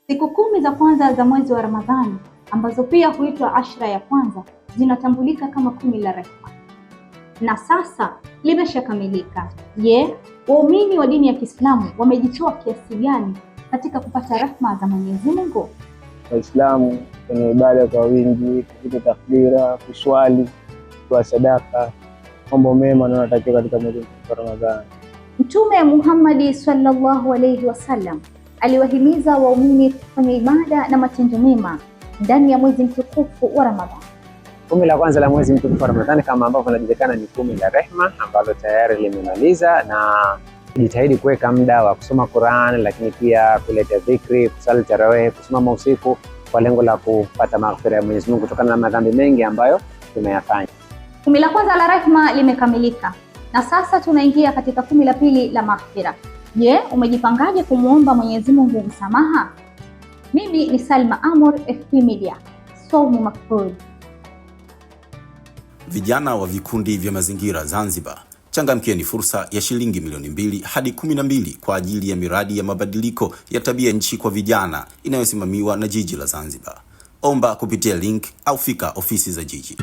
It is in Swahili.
Siku 10 za kwanza za mwezi wa Ramadhani ambazo pia huitwa ashra ya kwanza zinatambulika kama 10 la rehma, na sasa limeshakamilika. Je, waumini wa dini ya Kiislamu wamejitoa kiasi gani katika kupata rehma za Mwenyezi Mungu? Waislamu kwenye ibada kwa wingi, kupiga takbira, kuswali, kutoa sadaka, mambo mema na natakiwa katika mwezi wa Ramadhani. Mtume Muhammad sallallahu alayhi wasallam aliwahimiza waumini kufanya ibada na matendo mema ndani ya mwezi mtukufu wa Ramadhani. 10 la kwanza la mwezi mtukufu wa Ramadhani kama ambavyo inajulikana ni 10 la rehma ambalo tayari limemaliza, na jitahidi kuweka muda wa kusoma Qur'an, lakini pia kuleta dhikri, kusali tarawih, kusimama usiku kwa lengo la kupata maghfira ya Mwenyezi Mungu kutokana na madhambi mengi ambayo tumeyafanya. 10 la kwanza la rehma limekamilika na sasa tunaingia katika 10 la pili la maghfira. Je, umejipangaje kumuomba Mwenyezi Mungu msamaha? Mimi ni Salma Amor, FP Media. Saumu makbul. Vijana wa vikundi vya mazingira Zanzibar, changamkieni fursa ya shilingi milioni 2 hadi 12 kwa ajili ya miradi ya mabadiliko ya tabia nchi kwa vijana inayosimamiwa na jiji la Zanzibar. Omba kupitia link au fika ofisi za jiji.